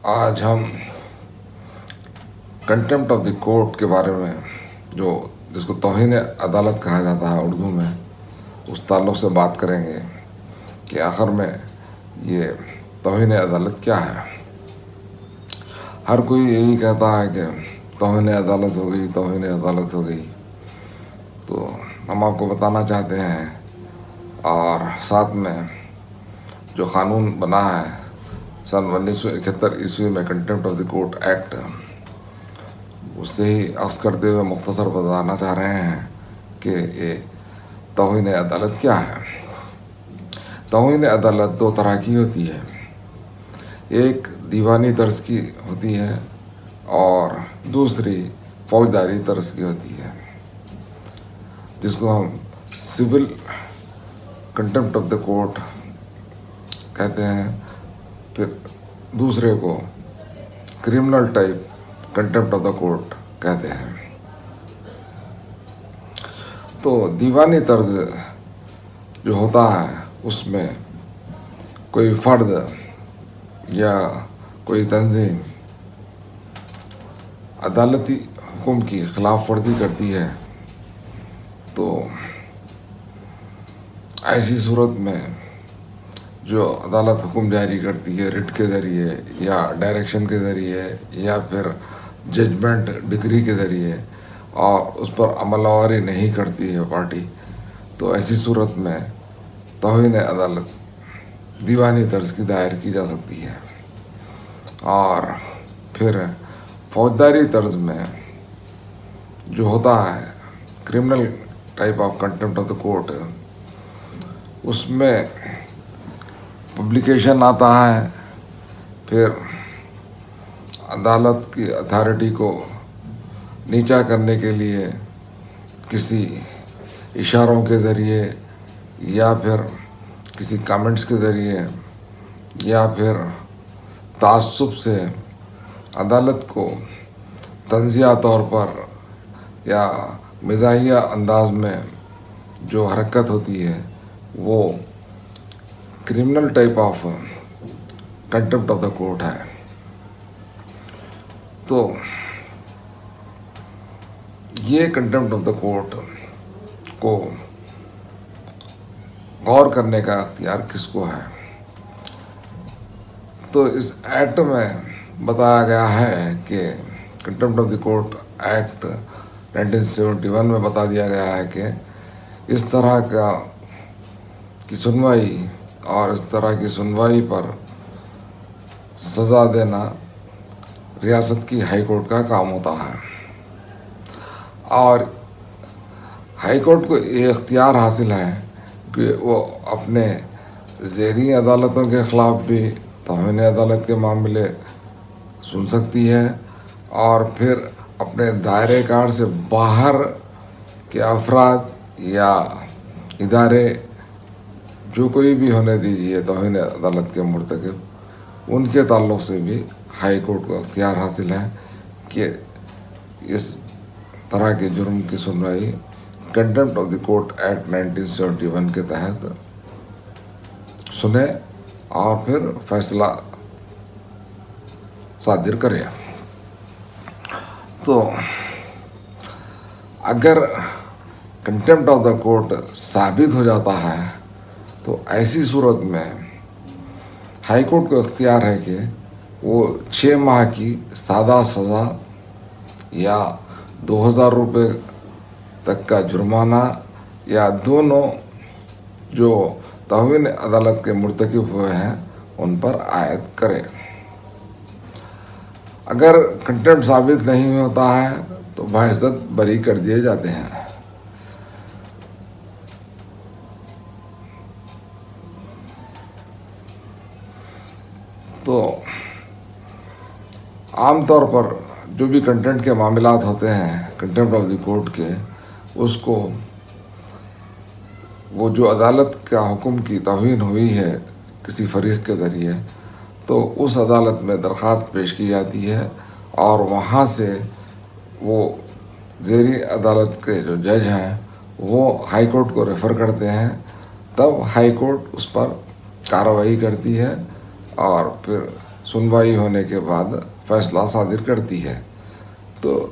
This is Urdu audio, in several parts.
آج ہم کنٹمپٹ آف دی کورٹ کے بارے میں جس کو توہین عدالت کہا جاتا ہے اردو میں، اس تعلق سے بات کریں گے کہ آخر میں یہ توہین عدالت کیا ہے۔ ہر کوئی یہی کہتا ہے کہ توہین عدالت ہو گئی، توہین عدالت ہو گئی، تو ہم آپ کو بتانا چاہتے ہیں اور ساتھ میں جو قانون بنا ہے سن 1971 میں contempt of the court act, اس سے ہی عکس کرتے ہوئے مختصر بتانا چاہ رہے ہیں کہ یہ توہین عدالت کیا ہے۔ توہین عدالت دو طرح کی ہوتی ہے، ایک دیوانی طرز کی ہوتی ہے اور دوسری فوجداری طرز کی ہوتی ہے، جس کو ہم civil contempt of the court کہتے ہیں، پھر دوسرے کو criminal type contempt of the court کہتے ہیں۔ تو دیوانی طرز جو ہوتا ہے اس میں کوئی فرد یا کوئی تنظیم عدالتی حکم کی خلاف ورزی کرتی ہے تو ایسی صورت میں جو عدالت حکم جاری کرتی ہے رٹ کے ذریعے یا ڈائریکشن کے ذریعے یا پھر ججمنٹ ڈگری کے ذریعے اور اس پر عمل آوری نہیں کرتی ہے پارٹی، تو ایسی صورت میں توہین عدالت دیوانی طرز کی دائر کی جا سکتی ہے۔ اور پھر فوجداری طرز میں جو ہوتا ہے criminal type of contempt of the court, اس میں پبلیکیشن آتا ہے، پھر عدالت کی اتھارٹی کو نیچا کرنے کے لیے کسی اشاروں کے ذریعے یا پھر کسی کامنٹس کے ذریعے یا پھر تعصب سے عدالت کو تنزیہ طور پر یا مزاحیہ انداز میں جو حرکت ہوتی ہے وہ criminal type of contempt of the court ہے۔ تو یہ کنٹمپٹ آف دا کورٹ کو غور کرنے کا اختیار کس کو ہے؟ تو اس ایکٹ میں بتایا گیا ہے کہ contempt of the court act 1971 میں بتا دیا گیا ہے کہ اس طرح کی سنوائی اور اس طرح کی سنوائی پر سزا دینا ریاست کی ہائی کورٹ کا کام ہوتا ہے، اور ہائی کورٹ کو یہ اختیار حاصل ہے کہ وہ اپنے زیریں عدالتوں کے خلاف بھی توہین عدالت کے معاملے سن سکتی ہے، اور پھر اپنے دائرۂ کار سے باہر کے افراد یا ادارے جو کوئی بھی ہونے دیجیے توہین عدالت کے مرتکب، ان کے تعلق سے بھی ہائی کورٹ کو اختیار حاصل ہے کہ اس طرح کے جرم کی سنوائی contempt of the court act 1971 کے تحت سنے اور پھر فیصلہ صادر کرے۔ تو اگر کنٹمپٹ آف دا کورٹ ثابت ہو جاتا ہے تو ایسی صورت میں ہائی کورٹ کو اختیار ہے کہ وہ 6 ماہ کی سادہ سزا یا 2000 روپے تک کا جرمانہ یا دونوں جو توہین عدالت کے مرتکب ہوئے ہیں ان پر عائد کرے۔ اگر کنٹمپٹ ثابت نہیں ہوتا ہے تو بحثت بری کر دیے جاتے ہیں۔ تو عام طور پر جو بھی کنٹمپٹ کے معاملات ہوتے ہیں کنٹمپٹ آف دی کورٹ کے، اس کو وہ جو عدالت کا حکم کی توہین ہوئی ہے کسی فریق کے ذریعے، تو اس عدالت میں درخواست پیش کی جاتی ہے اور وہاں سے وہ زیریں عدالت کے جو جج ہیں وہ ہائی کورٹ کو ریفر کرتے ہیں، تب ہائی کورٹ اس پر کارروائی کرتی ہے اور پھر سنوائی ہونے کے بعد فیصلہ صادر کرتی ہے۔ تو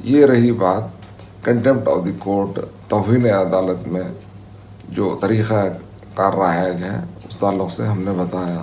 یہ رہی بات کنٹیمپٹ آف دی کورٹ، توہین عدالت میں جو طریقہ کار رائج ہے اس تعلق سے ہم نے بتایا۔